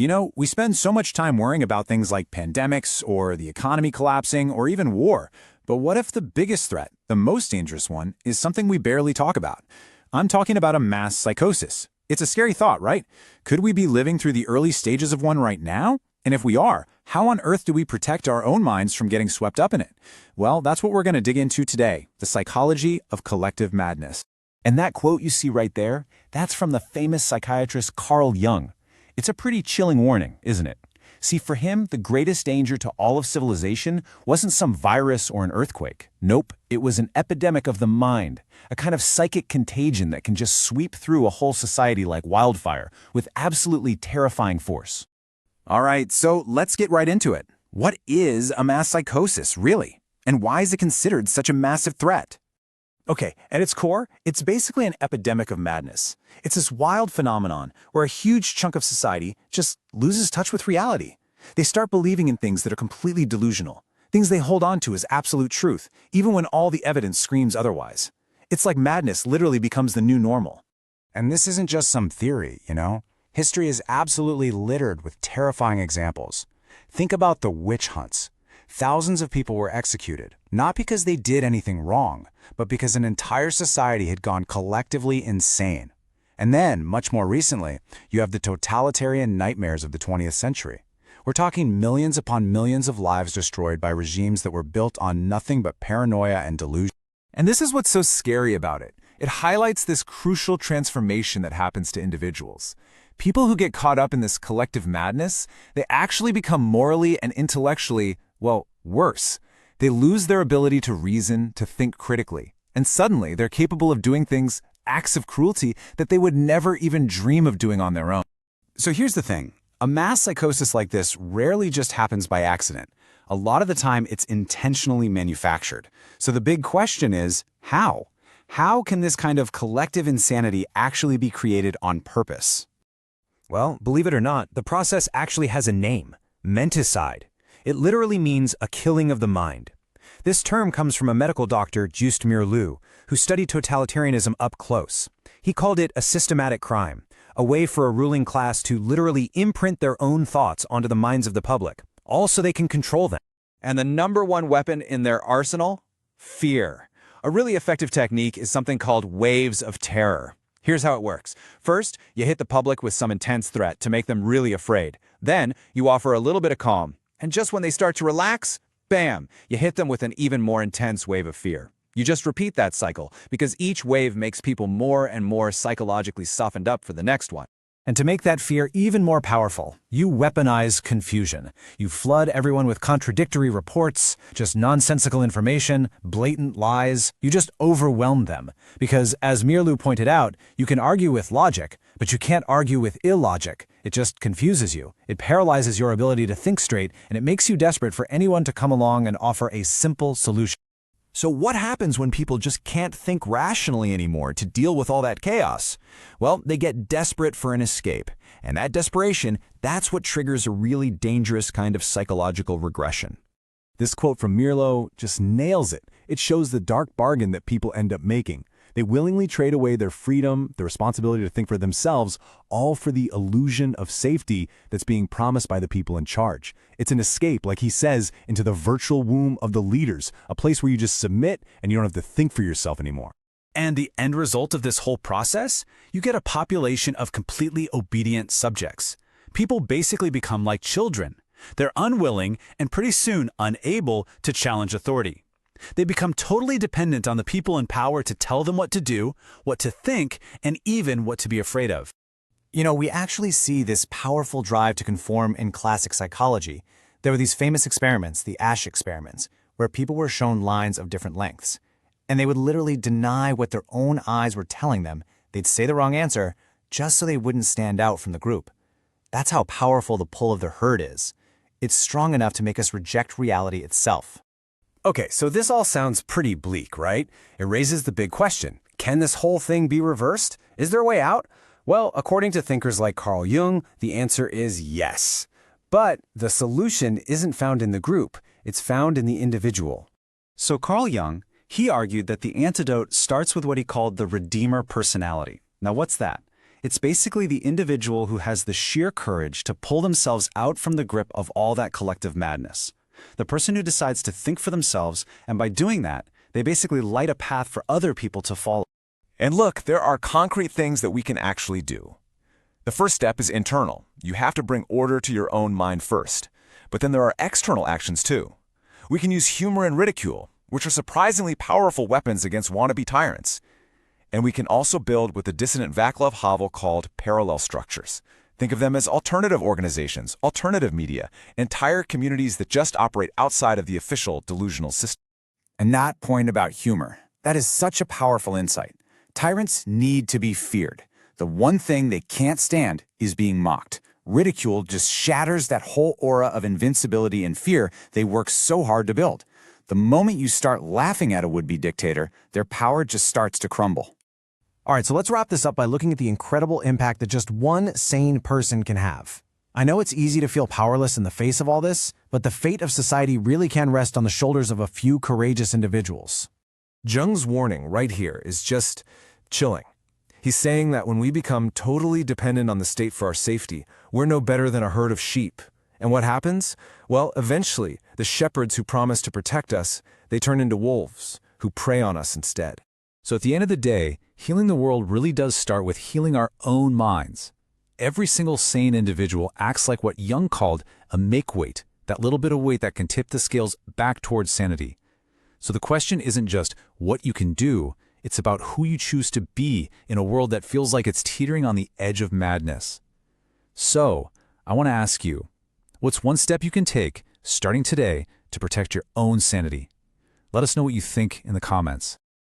You know, we spend so much time worrying about things like pandemics or the economy collapsing or even war. But what if the biggest threat, the most dangerous one, is something we barely talk about? I'm talking about a mass psychosis. It's a scary thought, right? Could we be living through the early stages of one right now? And if we are, how on earth do we protect our own minds from getting swept up in it? Well, that's what we're going to dig into today, the psychology of collective madness. And that quote you see right there, that's from the famous psychiatrist Carl Jung. It's a pretty chilling warning, isn't it? See, for him, the greatest danger to all of civilization wasn't some virus or an earthquake. Nope, it was an epidemic of the mind, a kind of psychic contagion that can just sweep through a whole society like wildfire with absolutely terrifying force. All right, so let's get right into it. What is a mass psychosis, really? And why is it considered such a massive threat? Okay, at its core, it's basically an epidemic of madness. It's this wild phenomenon where a huge chunk of society just loses touch with reality. They start believing in things that are completely delusional, things they hold on to as absolute truth, even when all the evidence screams otherwise. It's like madness literally becomes the new normal. And this isn't just some theory, you know? History is absolutely littered with terrifying examples. Think about the witch hunts. Thousands of people were executed, not because they did anything wrong, but because an entire society had gone collectively insane. And then, much more recently, you have the totalitarian nightmares of the 20th century. We're talking millions upon millions of lives destroyed by regimes that were built on nothing but paranoia and delusion. And this is what's so scary about it. It highlights this crucial transformation that happens to individuals. People who get caught up in this collective madness, they actually become morally and intellectually, well, worse. They lose their ability to reason, to think critically. And suddenly, they're capable of doing things, acts of cruelty, that they would never even dream of doing on their own. So here's the thing. A mass psychosis like this rarely just happens by accident. A lot of the time, it's intentionally manufactured. So the big question is, how? How can this kind of collective insanity actually be created on purpose? Well, believe it or not, the process actually has a name, menticide. It literally means a killing of the mind. This term comes from a medical doctor, Joost Meerloo, who studied totalitarianism up close. He called it a systematic crime, a way for a ruling class to literally imprint their own thoughts onto the minds of the public, all so they can control them. And the number one weapon in their arsenal? Fear. A really effective technique is something called waves of terror. Here's how it works. First, you hit the public with some intense threat to make them really afraid. Then, you offer a little bit of calm. And just when they start to relax, bam, you hit them with an even more intense wave of fear. You just repeat that cycle, because each wave makes people more and more psychologically softened up for the next one. And to make that fear even more powerful, you weaponize confusion. You flood everyone with contradictory reports, just nonsensical information, blatant lies. You just overwhelm them. Because, as Meerloo pointed out, you can argue with logic, but you can't argue with illogic. It just confuses you. It paralyzes your ability to think straight, and it makes you desperate for anyone to come along and offer a simple solution. So what happens when people just can't think rationally anymore to deal with all that chaos? Well, they get desperate for an escape. And that desperation, that's what triggers a really dangerous kind of psychological regression. This quote from Meerloo just nails it. It shows the dark bargain that people end up making. They willingly trade away their freedom, the responsibility to think for themselves, all for the illusion of safety that's being promised by the people in charge. It's an escape, like he says, into the virtual womb of the leaders, a place where you just submit and you don't have to think for yourself anymore. And the end result of this whole process? You get a population of completely obedient subjects. People basically become like children. They're unwilling and pretty soon unable to challenge authority. They become totally dependent on the people in power to tell them what to do, what to think, and even what to be afraid of. You know, we actually see this powerful drive to conform in classic psychology. There were these famous experiments, the Asch experiments, where people were shown lines of different lengths. And they would literally deny what their own eyes were telling them. They'd say the wrong answer just so they wouldn't stand out from the group. That's how powerful the pull of the herd is. It's strong enough to make us reject reality itself. Okay, so this all sounds pretty bleak, right? It raises the big question. Can this whole thing be reversed? Is there a way out? Well, according to thinkers like Carl Jung, the answer is yes. But the solution isn't found in the group. It's found in the individual. So Carl Jung, he argued that the antidote starts with what he called the redeemer personality. Now what's that? It's basically the individual who has the sheer courage to pull themselves out from the grip of all that collective madness. The person who decides to think for themselves, and by doing that, they basically light a path for other people to follow. And look, there are concrete things that we can actually do. The first step is internal. You have to bring order to your own mind first. But then there are external actions too. We can use humor and ridicule, which are surprisingly powerful weapons against wannabe tyrants. And we can also build what the dissident Vaclav Havel called parallel structures. Think of them as alternative organizations, alternative media, entire communities that just operate outside of the official delusional system. And that point about humor, that is such a powerful insight. Tyrants need to be feared. The one thing they can't stand is being mocked. Ridicule just shatters that whole aura of invincibility and fear they work so hard to build. The moment you start laughing at a would-be dictator, their power just starts to crumble. All right, so let's wrap this up by looking at the incredible impact that just one sane person can have. I know it's easy to feel powerless in the face of all this, but the fate of society really can rest on the shoulders of a few courageous individuals. Jung's warning right here is just chilling. He's saying that when we become totally dependent on the state for our safety, we're no better than a herd of sheep. And what happens? Well, eventually, the shepherds who promise to protect us, they turn into wolves who prey on us instead. So at the end of the day, healing the world really does start with healing our own minds. Every single sane individual acts like what Jung called a make-weight, that little bit of weight that can tip the scales back towards sanity. So the question isn't just what you can do, it's about who you choose to be in a world that feels like it's teetering on the edge of madness. So, I want to ask you, what's one step you can take, starting today, to protect your own sanity? Let us know what you think in the comments.